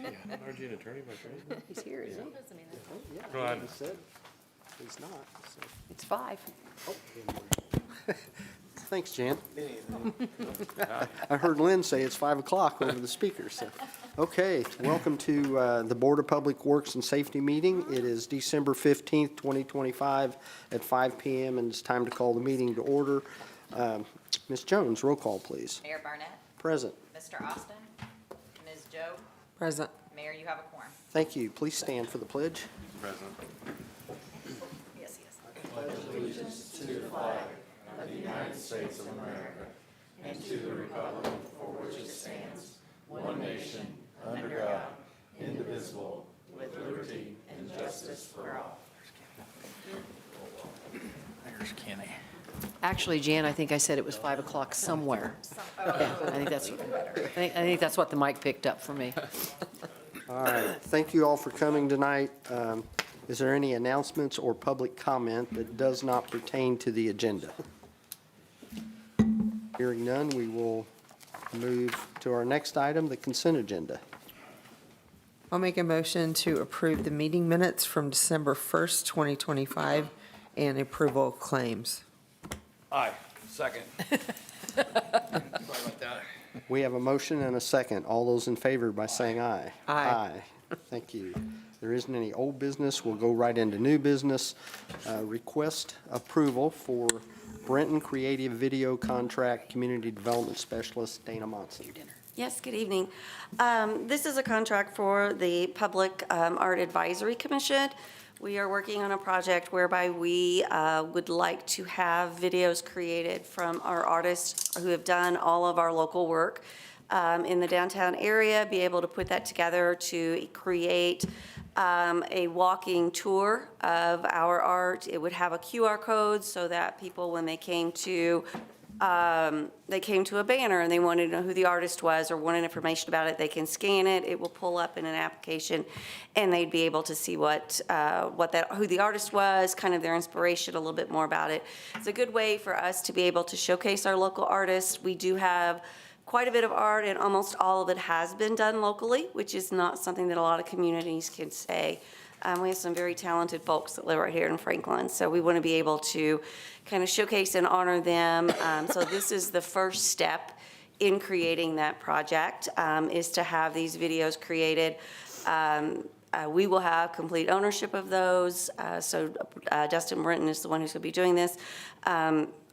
Aren't you an attorney by trade? He's here, isn't he? Oh, yeah, Go he ahead. just said he's not, so. It's 5. Oh, thanks, Jan. I heard Lynn say it's 5 o'clock over the speaker, so. Okay, welcome to the Board of Public Works and Safety meeting. It is December 15th, 2025 at 5 PM, and it's time to call the meeting to order. Ms. Jones, roll call, please. Mayor Barnett, Present. Mr. Austin, Ms. Joe, Present. Mayor, you have a quorum. Thank you. Please stand for the pledge. Present. Yes, yes. There's Kenny. Actually, Jan, I think I said it was 5 o'clock somewhere. Yeah, I think that's what the mic picked up for me. All right, thank you all for coming tonight. Is there any announcements or public comment that does not pertain to the agenda? Hearing none, we will move to our next item, the consent agenda. I'll make a motion to approve the meeting minutes from December 1st, 2025, and approval of claims. Aye, second. Sorry about that. We have a motion and a second. All those in favor by saying aye. Aye. Thank you. There isn't any old business. We'll go right into new business. Request approval for Brenton Creative Video Contract Community Development Specialist Dana Monson. Yes, good evening. This is a contract for the Public Art Advisory Commission. We are working on a project whereby we would like to have videos created from our artists who have done all of our local work in the downtown area, be able to put that together to create a walking tour of our art. It would have a QR code so that people, when they came to a banner and they wanted to know who the artist was or wanted information about it, they can scan it. It will pull up in an application, and they'd be able to see who the artist was, kind of their inspiration, a little bit more about it. It's a good way for us to be able to showcase our local artists. We do have quite a bit of art, and almost all of it has been done locally, which is not something that a lot of communities can say. We have some very talented folks that live right here in Franklin, so we want to be able to kind of showcase and honor them. So this is the first step in creating that project, is to have these videos created. We will have complete ownership of those, so Dustin Brenton is the one who's going to be doing this.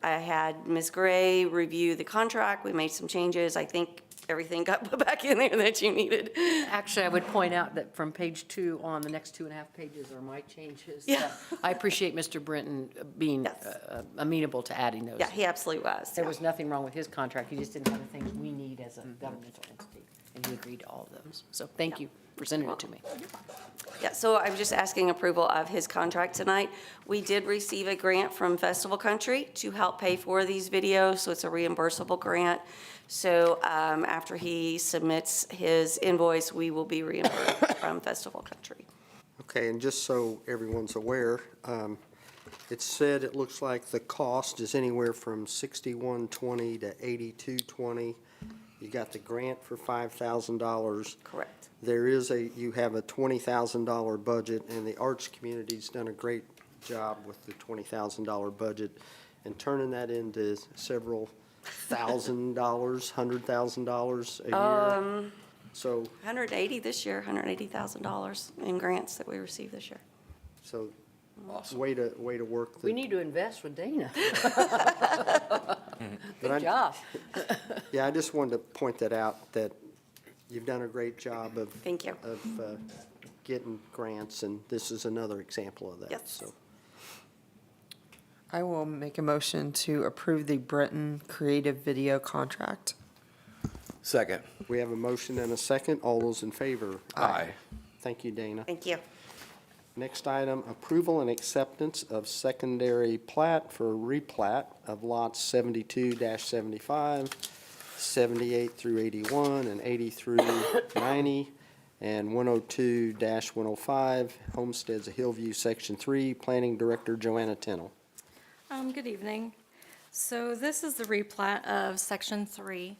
I had Ms. Gray review the contract. We made some changes. I think everything got put back in there that you needed. Actually, I would point out that from page 2 on, the next 2.5 pages are my changes. Yeah. I appreciate Mr. Brenton being Yes. amenable to adding those. Yeah, he absolutely was. There was nothing wrong with his contract. He just didn't have the things we need as a governmental entity, and he agreed to all of those. So thank you for sending it to me. Yeah, so I'm just asking approval of his contract tonight. We did receive a grant from Festival Country to help pay for these videos, so it's a reimbursable grant. So after he submits his invoice, we will be reimbursed from Festival Country. Okay, and just so everyone's aware, it said it looks like the cost is anywhere from $61.20 to $82.20. You got the grant for $5,000. Correct. You have a $20,000 budget, and the arts community's done a great job with the $20,000 budget and turning that into several $1,000, $100,000 a year. So, 180 this year, $180,000 in grants that we received this year. so Awesome. way to work. We need to invest with Dana. But Good job. Yeah, I just wanted to point that out, that you've done a great job of. Thank you. Of getting grants, and this is another example of that. Yes. So, I will make a motion to approve the Brenton Creative Video contract. Second. we have a motion and a second. All those in favor? Aye. Thank you, Dana. Thank you. Next item, approval and acceptance of secondary plat for replat of lots 72-75, 78 through 81, and 80 through 90, and 102-105, Homesteads of Hillview, Section 3, Planning Director Joanna Tennell. Good evening. So this is the replat of Section 3.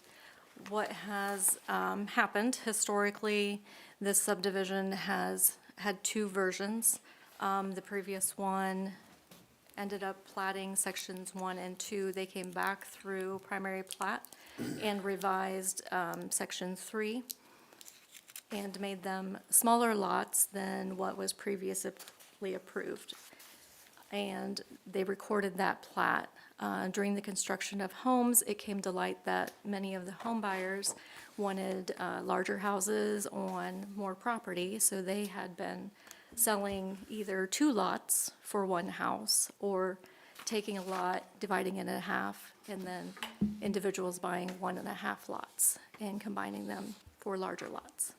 what has happened historically, this subdivision has had two versions. The previous one ended up platting sections 1 and 2. They came back through primary plat and revised section 3 and made them smaller lots than what was previously approved. And they recorded that plat. During the construction of homes, it came to light that many of the home buyers wanted larger houses on more property, so they had been selling either 2 lots for 1 house, or taking a lot, dividing it in half, and then individuals buying 1.5 lots and combining them for larger lots.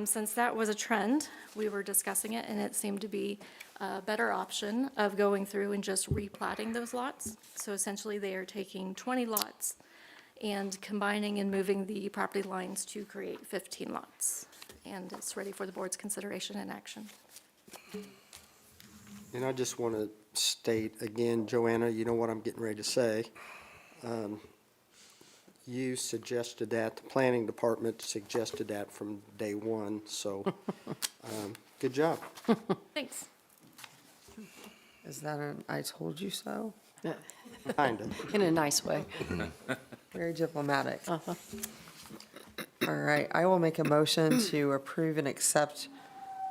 Since that was a trend, we were discussing it, and it seemed to be a better option of going through and just replatting those lots. So essentially, they are taking 20 lots and combining and moving the property lines to create 15 lots. And it's ready for the board's consideration and action. And I just want to state again, Joanna, you know what I'm getting ready to say. You suggested that, the planning department suggested that from day one, so good job. Thanks. Is that an I told you so? Kind of. In a nice way. Very diplomatic. Uh-huh. All right, I will make a motion to approve and accept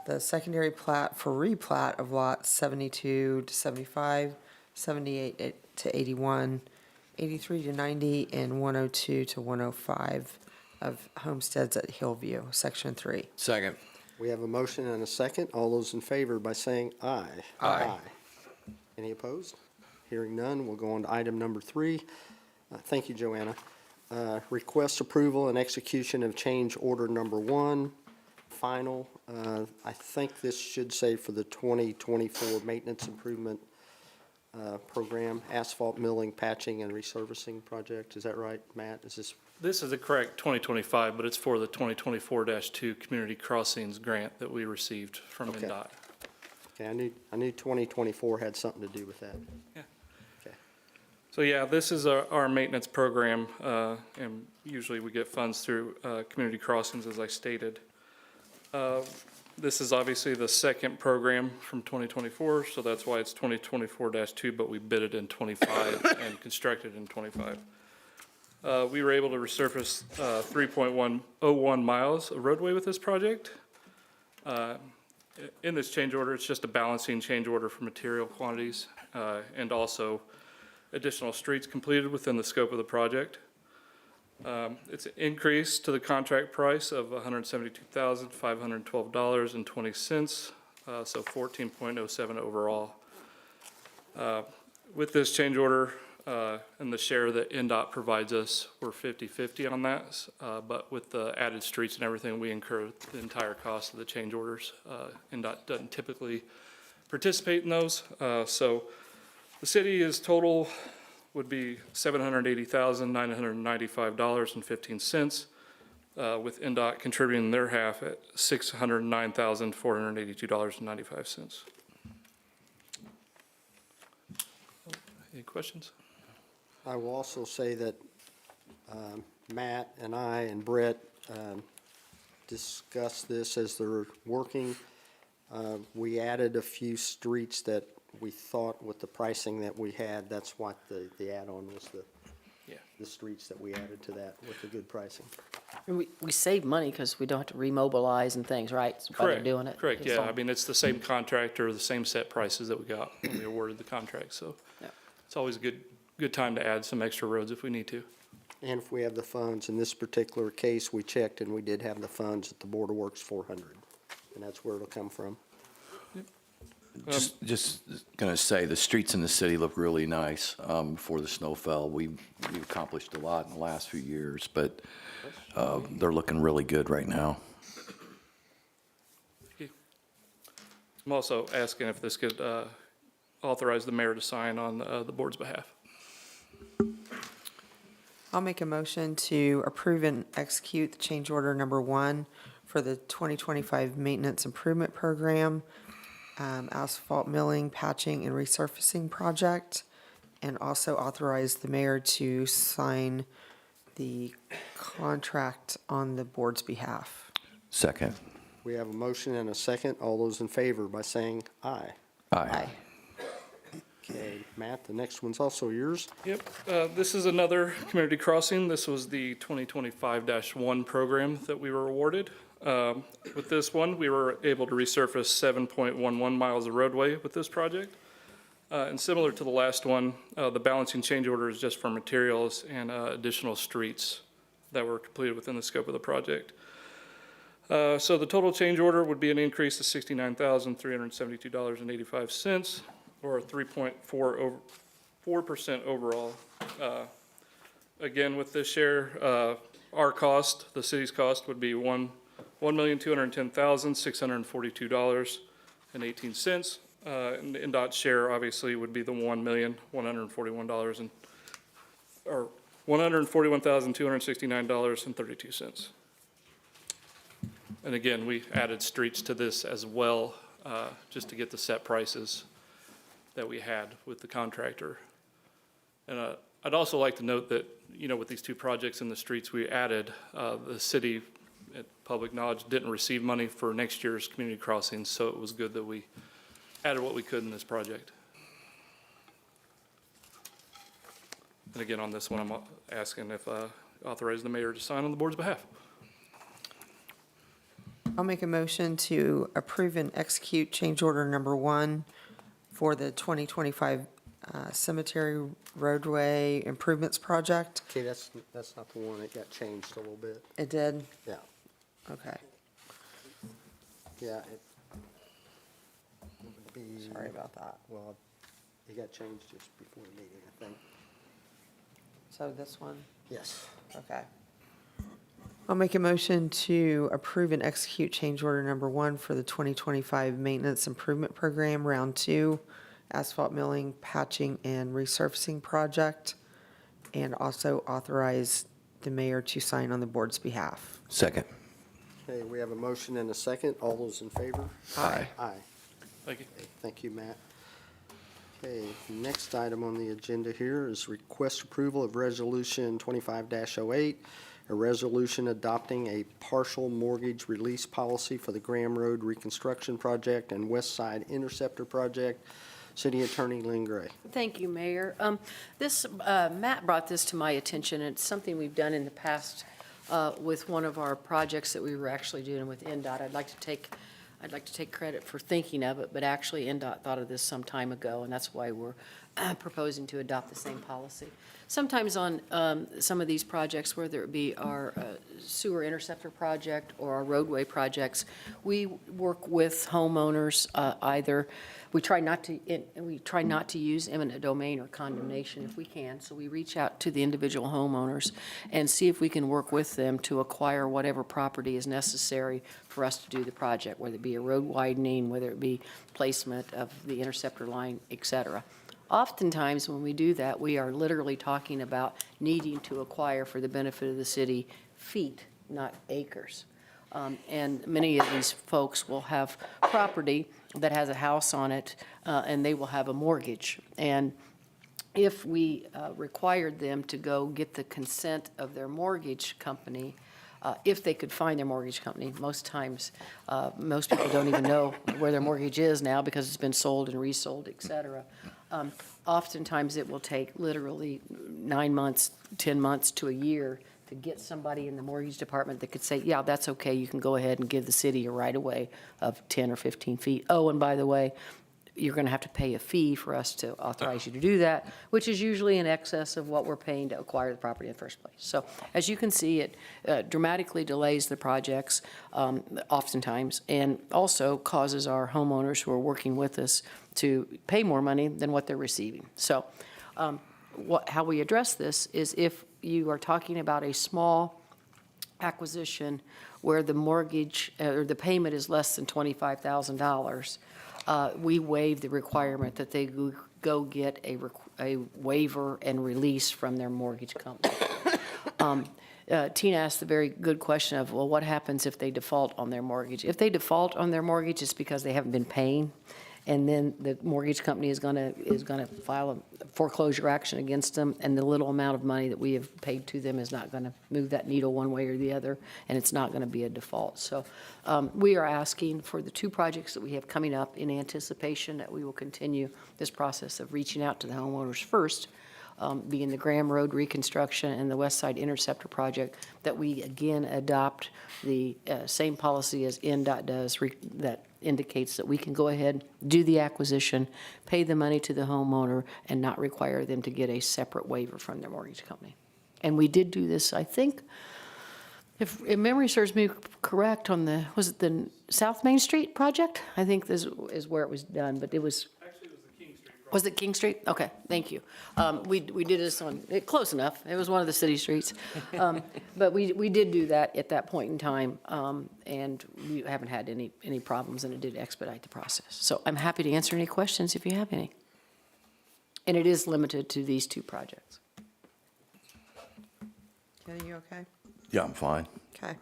the secondary plat for replat of lots 72 to 75, 78 to 81, 83 to 90, and 102 to 105 of homesteads at Hillview, Section 3. Second. We have a motion and a second. All those in favor by saying aye. Aye. Any opposed? Hearing none, we'll go on to item number 3. Thank you, Joanna. Request approval and execution of change order number 1, final. I think this should say for the 2024 maintenance improvement program, asphalt milling, patching, and resurfacing project. Is that right, Matt? Is this? This is the correct 2025, but it's for the 2024-2 Community Crossings grant that we received from Okay. NDOT. Okay, I knew 2024 had something to do with that. Yeah. Okay. So yeah, this is our maintenance program, and usually we get funds through Community Crossings, as I stated. This is obviously the second program from 2024, so that's why it's 2024-2, but we bid it in 25 and constructed in 25. We were able to resurface 3.101 miles of roadway with this project. In this change order, it's just a balancing change order for material quantities and also additional streets completed within the scope of the project. It's an increase to the contract price of $172,512.20, so 14.07 overall. With this change order and the share that NDOT provides us, we're 50-50 on that, but with the added streets and everything, we incur the entire cost of the change orders. NDOT doesn't typically participate in those, so the city is total would be $780,995.15, with NDOT contributing their half at $609,482.95. Any questions? I will also say that Matt and I and Brett discussed this as they're working. We added a few streets that we thought with the pricing that we had, that's what the add-on was, the streets that we added to that with the good pricing. And we save money because we don't have to remobilize and things, right? By Correct. doing it. Correct, It's yeah. all- I mean, it's the same contractor, the same set prices that we got when we awarded the contract, so Yeah. it's always a good time to add some extra roads if we need to. And if we have the funds, in this particular case, we checked and we did have the funds at the Board of Works 400, and that's where it'll come from. Just gonna say, the streets in the city look really nice before the snow fell. We've accomplished a lot in the last few years, but they're looking really good right now. I'm also asking if this could authorize the mayor to sign on the board's behalf. I'll make a motion to approve and execute the change order number 1 for the 2025 Maintenance Improvement Program, asphalt milling, patching, and resurfacing project, and also authorize the mayor to sign the contract on the board's behalf. Second. We have a motion and a second. All those in favor by saying aye. Aye. Okay, Matt, the next one's also yours. Yep, this is another community crossing. This was the 2025-1 program that we were awarded. With this one, we were able to resurface 7.11 miles of roadway with this project. And similar to the last one, the balancing change order is just for materials and additional streets that were completed within the scope of the project. So the total change order would be an increase of $69,372.85, or 3.4% overall. Again, with this share, our cost, the city's cost, would be $1,210,642.18. And NDOT's share obviously would be the $1,269.32. And again, we added streets to this as well, just to get the set prices that we had with the contractor. And I'd also like to note that, with these two projects in the streets we added, the city, at public knowledge, didn't receive money for next year's community crossings, so it was good that we added what we could in this project. And again, on this one, I'm asking if authorize the mayor to sign on the board's behalf. I'll make a motion to approve and execute change order number 1 for the 2025 cemetery roadway improvements project. Okay, that's not the one. It got changed a little bit. It did? Yeah, Okay, yeah. It would be. sorry about that. Well, it got changed just before the meeting, I think. So this one? Yes. Okay. I'll make a motion to approve and execute change order number 1 for the 2025 Maintenance Improvement Program, Round 2, asphalt milling, patching, and resurfacing project, and also authorize the mayor to sign on the board's behalf. Second. Okay, we have a motion and a second. All those in favor? Aye. Aye. Thank you. Thank you, Matt. Okay, next item on the agenda here is request approval of Resolution 25-08, a resolution adopting a partial mortgage release policy for the Graham Road Reconstruction Project and West Side Interceptor Project. City Attorney Lynn Gray. Thank you, Mayor. Matt brought this to my attention, and it's something we've done in the past with one of our projects that we were actually doing with NDOT. I'd like to take credit for thinking of it, but actually NDOT thought of this some time ago, and that's why we're proposing to adopt the same policy. Sometimes on some of these projects, whether it be our sewer interceptor project or our roadway projects, we work with homeowners. We try not to use eminent domain or condemnation if we can. So we reach out to the individual homeowners and see if we can work with them to acquire whatever property is necessary for us to do the project, whether it be a road widening, whether it be placement of the interceptor line, et cetera. Oftentimes, when we do that, we are literally talking about needing to acquire, for the benefit of the city, feet, not acres. And many of these folks will have property that has a house on it, and they will have a mortgage. And if we required them to go get the consent of their mortgage company, if they could find their mortgage company, most times, most people don't even know where their mortgage is now because it's been sold and resold, et cetera. Oftentimes, it will take literally 9 months, 10 months to a year to get somebody in the mortgage department that could say, yeah, that's okay, you can go ahead and give the city a right-of-way of 10 or 15 feet. Oh, and by the way, you're going to have to pay a fee for us to authorize you to do that, which is usually in excess of what we're paying to acquire the property in the first place. So as you can see, it dramatically delays the projects oftentimes, and also causes our homeowners who are working with us to pay more money than what they're receiving. So how we address this is if you are talking about a small acquisition where the mortgage or the payment is less than $25,000, we waive the requirement that they go get a waiver and release from their mortgage company. Tina asked the very good question of, well, what happens if they default on their mortgage? If they default on their mortgage, it's because they haven't been paying. and then the mortgage company is gonna file a foreclosure action against them, and the little amount of money that we have paid to them is not gonna move that needle one way or the other, and it's not gonna be a default. So we are asking for the two projects that we have coming up in anticipation that we will continue this process of reaching out to the homeowners first, being the Graham Road reconstruction and the West Side Interceptor project, that we again adopt the same policy as NDOT does, that indicates that we can go ahead, do the acquisition, pay the money to the homeowner, and not require them to get a separate waiver from their mortgage company. And we did do this, I think, if memory serves me correct, on the, was it the South Main Street project? I think this is where it was done, but it was. Actually, it was the King Street project. Was it King Street? Okay, thank you. We did this on, close enough, it was one of the city streets. But we did do that at that point in time, and we haven't had any problems, and it did expedite the process. So I'm happy to answer any questions if you have any. And it is limited to these two projects. Kenny, you okay? Yeah, I'm fine. Okay.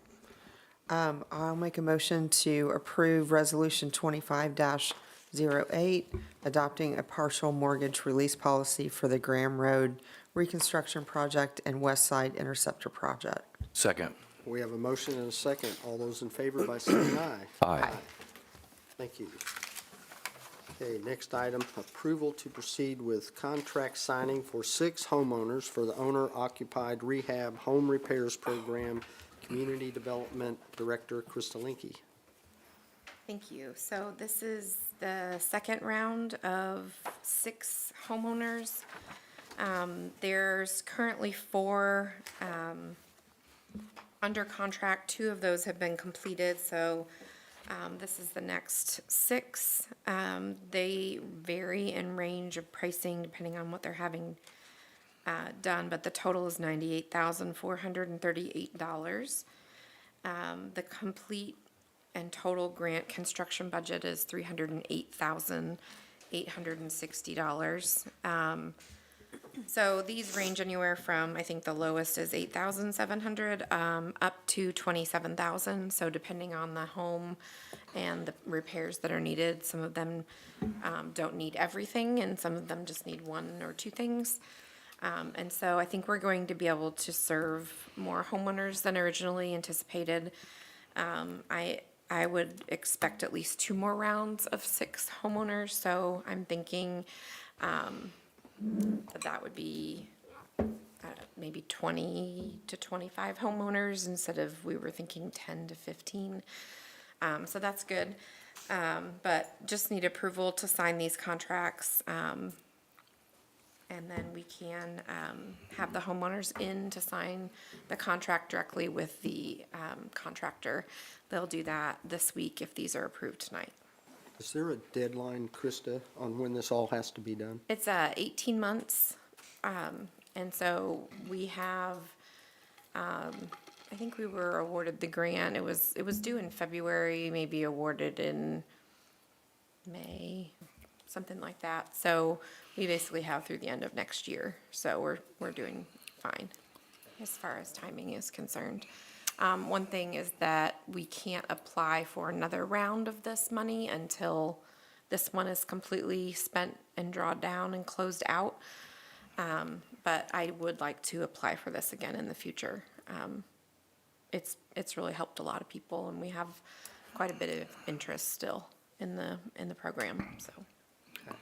I'll make a motion to approve Resolution 25-08, adopting a partial mortgage release policy for the Graham Road reconstruction project and West Side Interceptor project. Second. We have a motion and a second. All those in favor by saying aye. Aye. Thank you. Okay, next item, approval to proceed with contract signing for 6 homeowners for the owner-occupied rehab home repairs program, Community Development Director Krista Linky. Thank you. So this is the second round of 6 homeowners. There's currently 4 under contract. 2 of those have been completed, so this is the next 6. They vary in range of pricing depending on what they're having done, but the total is $98,438. The complete and total grant construction budget is $308,860. So these range anywhere from, I think the lowest is 8,700 up to 27,000. So depending on the home and the repairs that are needed, some of them don't need everything, and some of them just need 1 or 2 things. And so I think we're going to be able to serve more homeowners than originally anticipated. I would expect at least 2 more rounds of 6 homeowners, so I'm thinking that would be maybe 20 to 25 homeowners instead of, we were thinking 10 to 15. So that's good. But just need approval to sign these contracts. And then we can have the homeowners in to sign the contract directly with the contractor. They'll do that this week if these are approved tonight. Is there a deadline, Krista, on when this all has to be done? It's 18 months. And so we have, I think we were awarded the grant. It was due in February, maybe awarded in May, something like that. So we basically have through the end of next year. So we're doing fine as far as timing is concerned. One thing is that we can't apply for another round of this money until this one is completely spent and drawn down and closed out. But I would like to apply for this again in the future. It's really helped a lot of people, and we have quite a bit of interest still in the program, so. I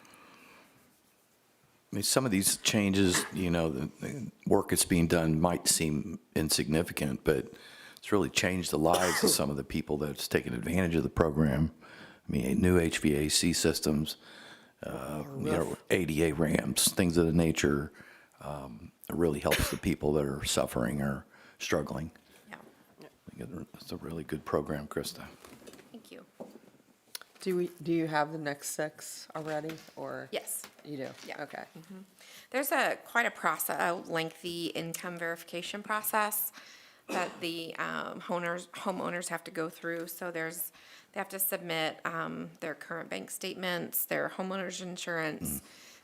mean, some of these changes, you know, the work that's being done might seem insignificant, but it's really changed the lives of some of the people that's taken advantage of the program. I mean, new HVAC systems, you know, ADA ramps, things of the nature. It really helps the people that are suffering or struggling. Yeah, I think it's a really good program, Krista. thank you. Do you have the next 6 already, or? Yes. You do? Yeah. Okay. There's quite a process, a lengthy income verification process that the homeowners have to go through. So they have to submit their current bank statements, their homeowner's insurance.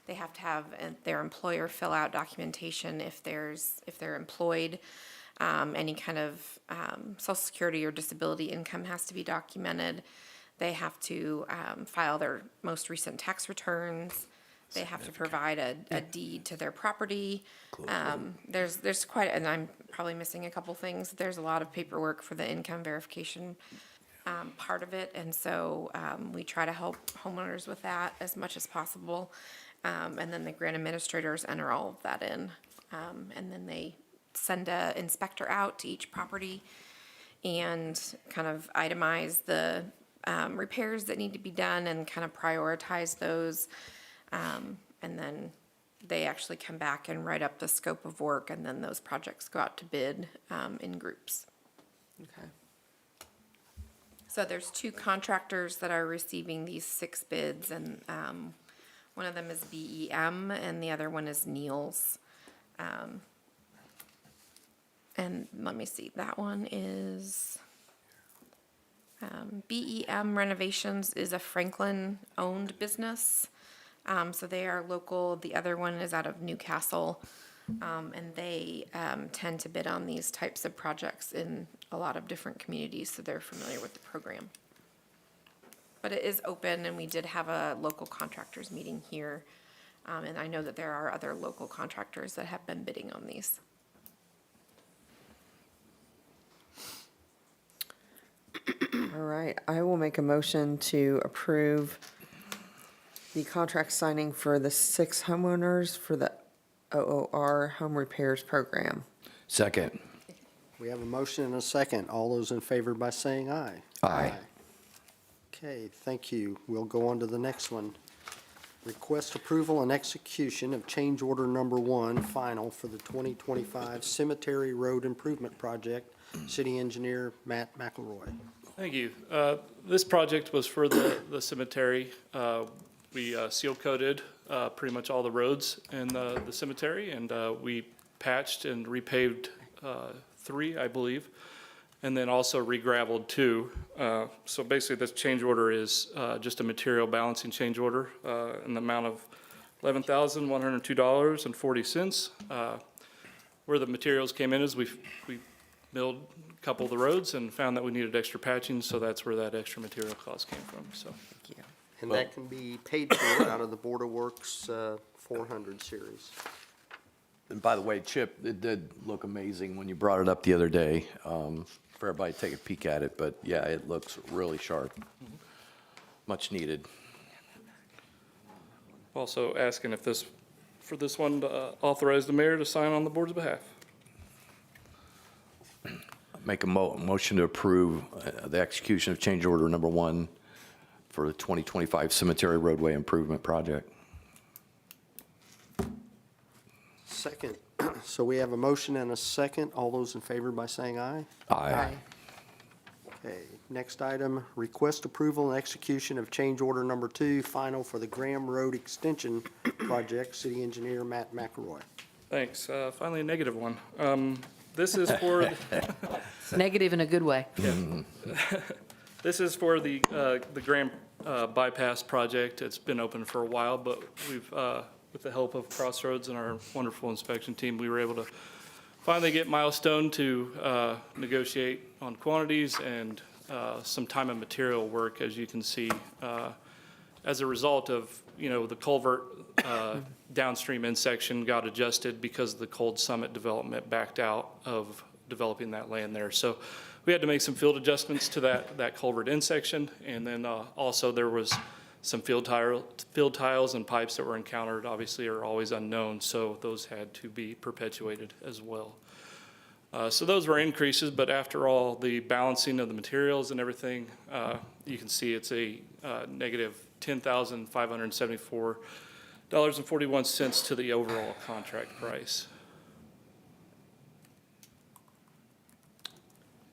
They have to have their employer fill out documentation if they're employed. Any kind of Social Security or disability income has to be documented. They have to file their most recent tax returns. They have to provide a deed to their property. There's quite, and I'm probably missing a couple things. There's a lot of paperwork for the income verification part of it, and so we try to help homeowners with that as much as possible. And then the grant administrators enter all of that in. And then they send a inspector out to each property and kind of itemize the repairs that need to be done and kind of prioritize those. And then they actually come back and write up the scope of work, and then those projects go out to bid in groups. Okay. So there's 2 contractors that are receiving these 6 bids, and one of them is BEM and the other one is Neal's. And let me see, that one is, BEM Renovations is a Franklin-owned business. So they are local. The other one is out of Newcastle. And they tend to bid on these types of projects in a lot of different communities, so they're familiar with the program. But it is open, and we did have a local contractors meeting here. And I know that there are other local contractors that have been bidding on these. All right, I will make a motion to approve the contract signing for the 6 homeowners for the OOR Home Repairs Program. Second. We have a motion and a second. All those in favor by saying aye. Aye. Okay, thank you. We'll go on to the next one. Request approval and execution of change order number 1, final for the 2025 Cemetery Road Improvement Project. City Engineer Matt McElroy. Thank you. This project was for the cemetery. We seal coated pretty much all the roads in the cemetery, and we patched and repaved 3, I believe, and then also re-gravelled 2. So basically, this change order is just a material balancing change order in the amount of $11,102.40. Where the materials came in is we milled a couple of the roads and found that we needed extra patching, so that's where that extra material cost came from, so. And that can be paid for out of the Board of Works 400 series. And by the way, Chip, it did look amazing when you brought it up the other day, for everybody to take a peek at it, but yeah, it looks really sharp. Much needed. Also asking if for this one, to authorize the mayor to sign on the board's behalf. Make a motion to approve the execution of change order number 1 for the 2025 Cemetery Roadway Improvement Project. Second. So we have a motion and a second. All those in favor by saying aye. Aye. Okay, next item, request approval and execution of change order number 2, final for the Graham Road Extension Project. City Engineer Matt McElroy. Thanks. Finally, a negative one. This is for, Negative in a good way. this is for the Graham bypass project. It's been open for a while, but we've, with the help of Crossroads and our wonderful inspection team, we were able to finally get Milestone to negotiate on quantities and some time and material work, as you can see, as a result of, the culvert downstream in section got adjusted because the Cold Summit development backed out of developing that land there. So we had to make some field adjustments to that culvert in section, and then also there was some field tiles and pipes that were encountered, obviously are always unknown, so those had to be perpetuated as well. So those were increases, but after all the balancing of the materials and everything, you can see it's a negative $10,574.41 to the overall contract price.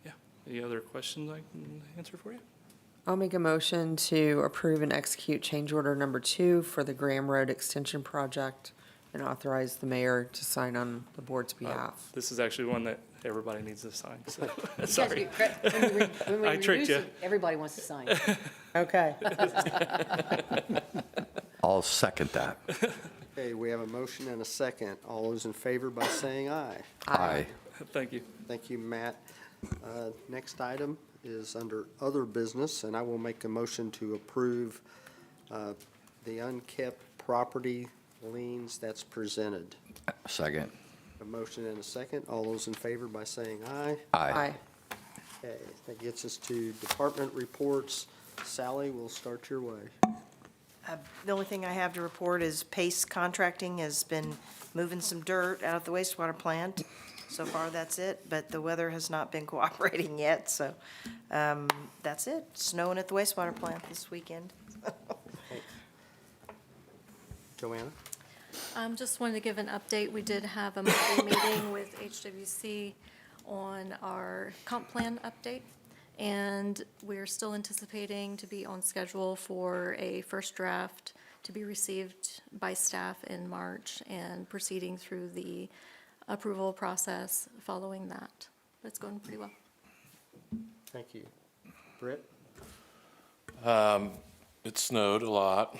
Yeah, any other questions I can answer for you? I'll make a motion to approve and execute change order number 2 for the Graham Road Extension Project and authorize the mayor to sign on the board's behalf. This is actually one that everybody needs to sign, so, You guys sorry. get credit. When we I tricked reduce you. it, everybody wants to sign. Okay. I'll second that. Okay, we have a motion and a second. All those in favor by saying aye. Aye. Thank you. Thank you, Matt. Next item is under other business, and I will make a motion to approve the unkept property liens that's presented. Second. A motion and a second. All those in favor by saying aye. Aye. Okay, that gets us to department reports. Sally, we'll start your way. The only thing I have to report is Pace Contracting has been moving some dirt out of the wastewater plant. So far, that's it, but the weather has not been cooperating yet, so that's it. Snowing at the wastewater plant this weekend. Joanna? Just wanted to give an update. We did have a monthly meeting with HWC on our comp plan update, and we're still anticipating to be on schedule for a first draft to be received by staff in March and proceeding through the approval process following that. But it's going pretty well. Thank you. Britt? It snowed a lot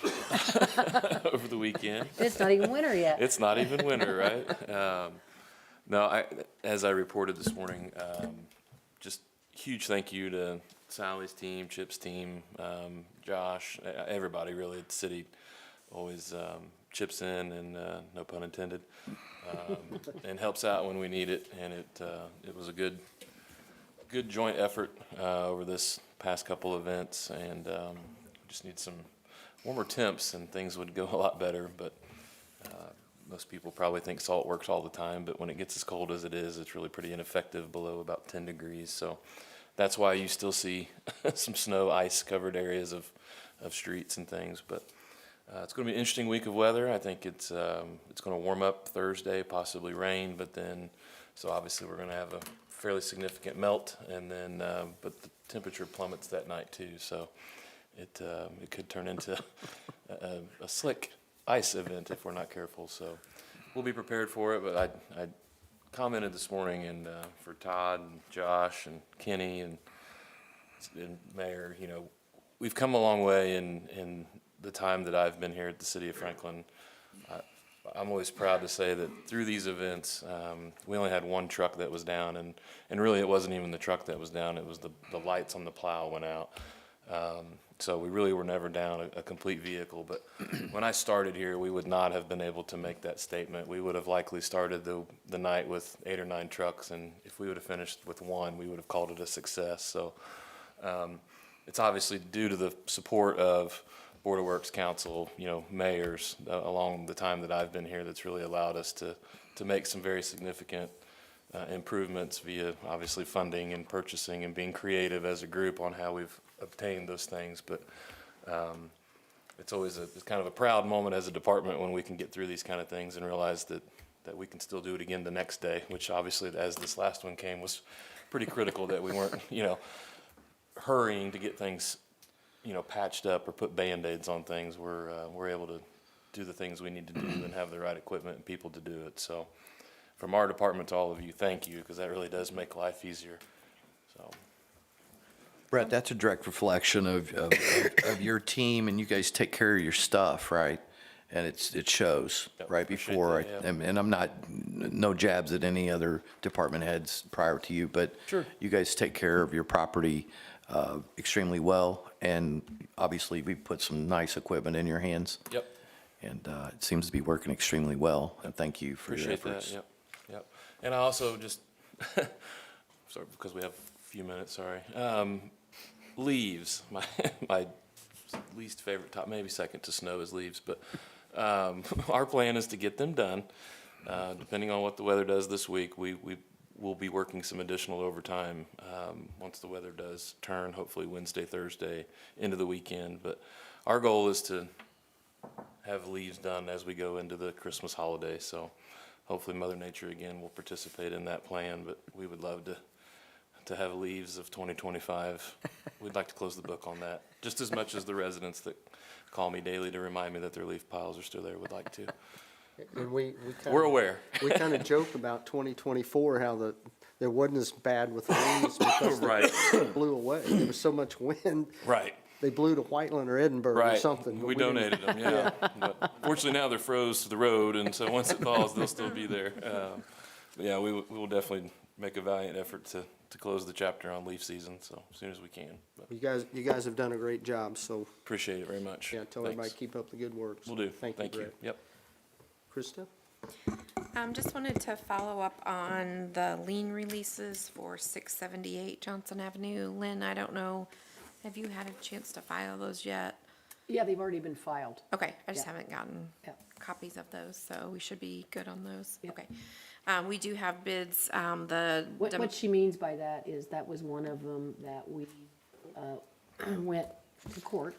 over the weekend. It's not even winter yet. It's not even winter, right? No, as I reported this morning, just huge thank you to Sally's team, Chip's team, Josh, everybody really at the city always chips in, and no pun intended, and helps out when we need it. And it was a good joint effort over this past couple events, and just need some warmer temps and things would go a lot better. But most people probably think salt works all the time, but when it gets as cold as it is, it's really pretty ineffective below about 10 degrees. So that's why you still see some snow, ice covered areas of streets and things. But it's going to be an interesting week of weather. I think it's going to warm up Thursday, possibly rain, but then, so obviously we're going to have a fairly significant melt, and then, but the temperature plummets that night too. So it could turn into a slick ice event if we're not careful. So we'll be prepared for it. But I commented this morning, and for Todd and Josh and Kenny and Mayor, you know, we've come a long way in the time that I've been here at the city of Franklin. I'm always proud to say that through these events, we only had one truck that was down, and really it wasn't even the truck that was down, it was the lights on the plow went out. So we really were never down a complete vehicle. But when I started here, we would not have been able to make that statement. We would have likely started the night with 8 or 9 trucks, and if we would have finished with one, we would have called it a success. So it's obviously due to the support of Board of Works Council, you know, mayors along the time that I've been here, that's really allowed us to make some very significant improvements via obviously funding and purchasing and being creative as a group on how we've obtained those things. But it's always it's kind of a proud moment as a department when we can get through these kind of things and realize that we can still do it again the next day, which obviously, as this last one came, was pretty critical that we weren't, you know, hurrying to get things, you know, patched up or put Band-Aids on things. We're able to do the things we need to do and have the right equipment and people to do it. So from our department to all of you, thank you, because that really does make life easier. So Brett, that's a direct reflection of your team, and you guys take care of your stuff, right? And it shows Yep, right appreciate before. that, yeah. And I'm not, no jabs at any other department heads prior to you, but Sure. you guys take care of your property extremely well. And obviously, we put some nice equipment in your hands. Yep. And it seems to be working extremely well. And thank you for your Appreciate efforts. that, yep. And I also just, sorry, because we have a few minutes, sorry. Leaves, my least favorite top, maybe second to snow is leaves, but our plan is to get them done. Depending on what the weather does this week, we will be working some additional overtime once the weather does turn, hopefully Wednesday, Thursday, into the weekend. But our goal is to have leaves done as we go into the Christmas holiday. So hopefully Mother Nature again will participate in that plan, but we would love to have leaves of 2025. We'd like to close the book on that, just as much as the residents that call me daily to remind me that their leaf piles are still there would like to. And we We're aware. We kind of joke about 2024, how there wasn't as bad with the leaves because Right. they blew away. There was so much wind. Right. They blew to Whiteland or Edinburgh or Right. something. but We didn't- donated them, yeah. But fortunately now they're froze to the road, and so once it thaws, they'll still be there. But yeah, we will definitely make a valiant effort to to close the chapter on leaf season, so as soon as we can. But You guys have done a great job, so, appreciate it very much. yeah, tell everybody, Thanks. keep up the good work. Will do. Thank you, Brett. Yep. Krista? Just wanted to follow up on the lien releases for 678 Johnson Avenue. Lynn, I don't know, have you had a chance to file those yet? Yeah, they've already been filed. Okay, I just Yeah. haven't gotten Yeah. copies of those, so we should be good on those. Yeah. Okay. We do have bids, What she means by that is that was one of them that we went to court.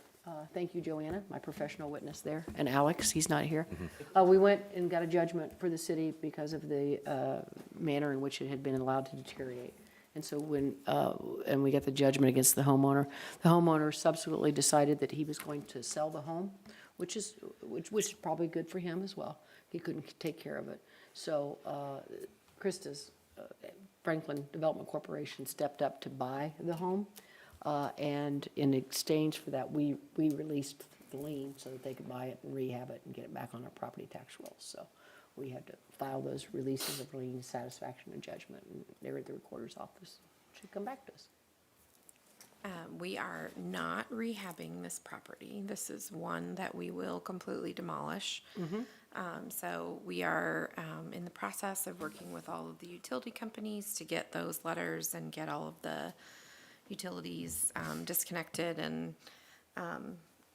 Thank you, Joanna, my professional witness there, and Alex, he's not here. We went and got a judgment for the city because of the manner in which it had been allowed to deteriorate. And so and we got the judgment against the homeowner. The homeowner subsequently decided that he was going to sell the home, which is probably good for him as well. He couldn't take care of it. So Krista's Franklin Development Corporation stepped up to buy the home. And in exchange for that, we released the lien so that they could buy it and rehab it and get it back on our property tax rolls. So we had to file those releases of lien, satisfaction, and judgment, and they're at the recorder's office. Should come back to us. We are not rehabbing this property. This is one that we will completely demolish. So we are in the process of working with all of the utility companies to get those letters and get all of the utilities disconnected and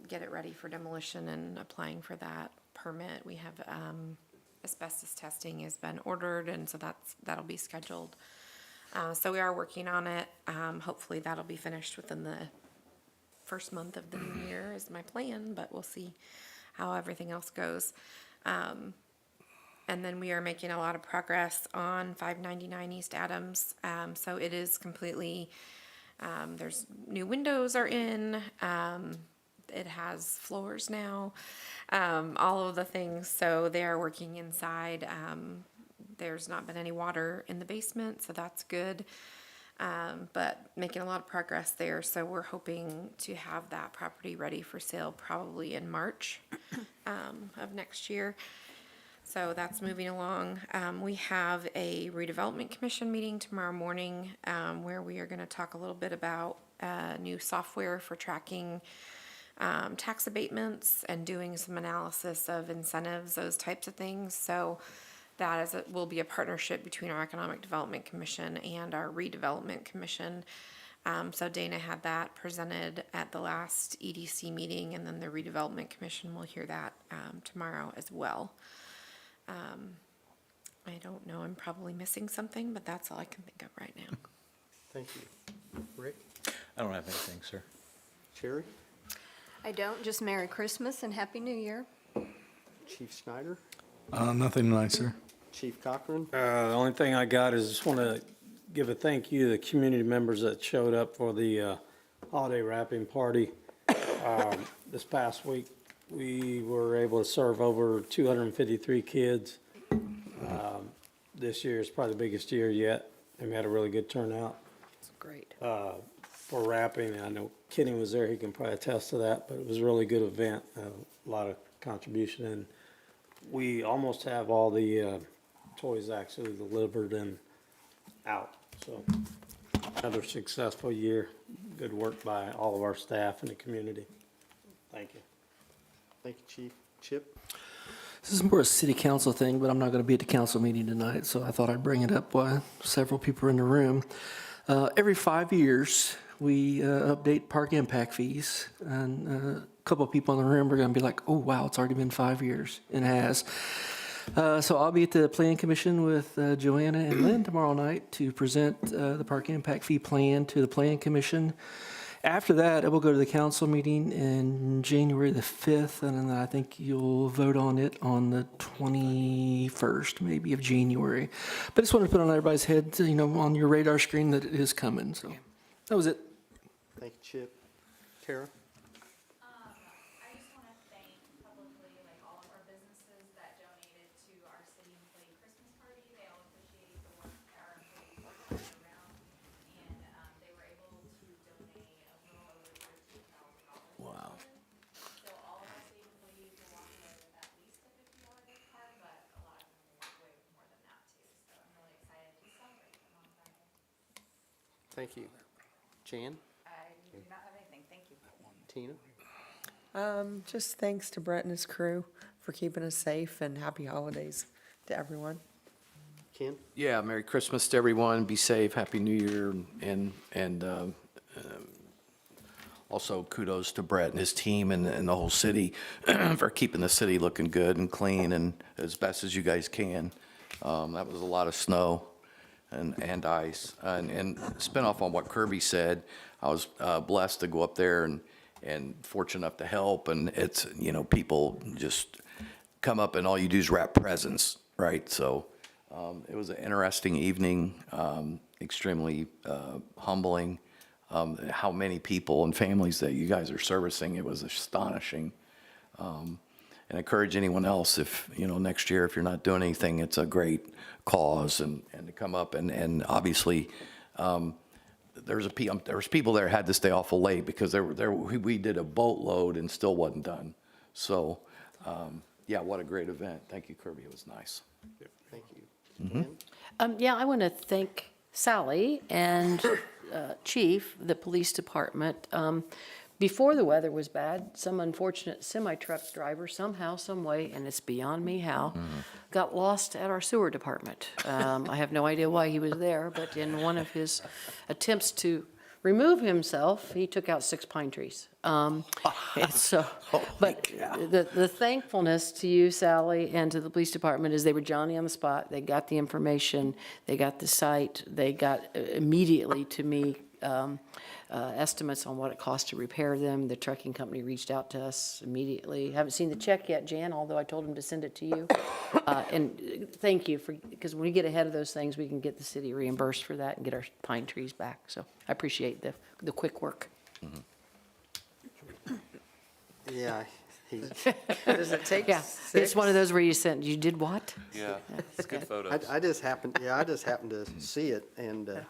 get it ready for demolition and applying for that permit. We have asbestos testing has been ordered, and so that'll be scheduled. So we are working on it. Hopefully that'll be finished within the first month of the new year is my plan, but we'll see how everything else goes. And then we are making a lot of progress on 599 East Adams. So it is completely, there's new windows are in. It has floors now, all of the things. So they are working inside. There's not been any water in the basement, so that's good. But making a lot of progress there. So we're hoping to have that property ready for sale probably in March of next year. So that's moving along. We have a redevelopment commission meeting tomorrow morning where we are going to talk a little bit about new software for tracking tax abatements and doing some analysis of incentives, those types of things. So that will be a partnership between our Economic Development Commission and our Redevelopment Commission. So Dana had that presented at the last EDC meeting, and then the Redevelopment Commission will hear that tomorrow as well. I don't know, I'm probably missing something, but that's all I can think of right now. Thank you. Rick? I don't have anything, sir. Sherry? I don't, just Merry Christmas and Happy New Year. Chief Snyder? Nothing tonight, sir. Chief Cochran? The only thing I got is just want to give a thank you to the community members that showed up for the holiday wrapping party. This past week, we were able to serve over 253 kids. This year is probably the biggest year yet, and we had a really good turnout It's great. for wrapping. I know Kenny was there, he can probably attest to that, but it was a really good event, a lot of contribution, and we almost have all the toys actually delivered and out. So another successful year. Good work by all of our staff and the community. Thank you. Thank you, Chief. Chip? This is more a city council thing, but I'm not going to be at the council meeting tonight, so I thought I'd bring it up while several people are in the room. Every 5 years, we update park impact fees, and a couple of people in the room are going to be like, oh, wow, it's already been 5 years, and it has. So I'll be at the Plan Commission with Joanna and Lynn tomorrow night to present the park impact fee plan to the Plan Commission. After that, I will go to the council meeting in January the 5th, and then I think you'll vote on it on the 21st, maybe, of January. But I just wanted to put on everybody's head, on your radar screen that it is coming, so that was it. Thank you, Chip. Kara? I just want to thank publicly, all of our businesses that donated to our city employee Christmas party. They all appreciate the work that our employees work all year round, and they were able to donate a little over $13,000. Wow. So all of our city employees will walk away with at least a $50 gift card, but a lot of them will walk away with more than that too. So I'm really excited to celebrate them on Friday. Thank you. Jan? I do not have anything, thank you. Tina? Just thanks to Brett and his crew for keeping us safe, and happy holidays to everyone. Ken? Yeah, Merry Christmas to everyone. Be safe. Happy New Year. And also kudos to Brett and his team and the whole city for keeping the city looking good and clean and as best as you guys can. That was a lot of snow and ice. And spin off on what Kirby said, I was blessed to go up there and fortunate enough to help. And it's, people just come up and all you do is wrap presents, right? So it was an interesting evening, extremely humbling. How many people and families that you guys are servicing, it was astonishing. And encourage anyone else, if, next year, if you're not doing anything, it's a great cause and to come up and obviously, there was people there had to stay awful late because we did a boatload and still wasn't done. So, yeah, what a great event. Thank you, Kirby. It was nice. Thank you. Jan? Yeah, I want to thank Sally and Chief, the police department. Before the weather was bad, some unfortunate semi-truck driver somehow, some way, and it's beyond me how, got lost at our sewer department. I have no idea why he was there, but in one of his attempts to remove himself, he took out 6 pine trees. And so, but the thankfulness to you, Sally, and to the police department is they were Johnny on the spot. They got the information, they got the site, they got immediately to me estimates on what it cost to repair them. The trucking company reached out to us immediately. Haven't seen the check yet, Jan, although I told him to send it to you. And thank you because when we get ahead of those things, we can get the city reimbursed for that and get our pine trees back. So I appreciate the quick work. Yeah. Does it take Yeah, it's one of those where you did what? Yeah, it's good photos. I just happened to see it and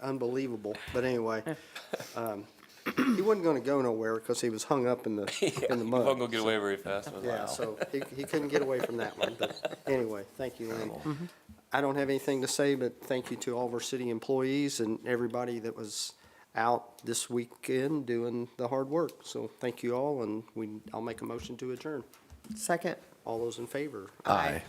unbelievable. But anyway, he wasn't going to go nowhere because he was hung up in the mud. You won't go get away very fast. Yeah, so he couldn't get away from that one. But anyway, thank you, Lynn. I don't have anything to say, but thank you to all of our city employees and everybody that was out this weekend doing the hard work. So thank you all, and I'll make a motion to adjourn. Second. All those in favor? Aye.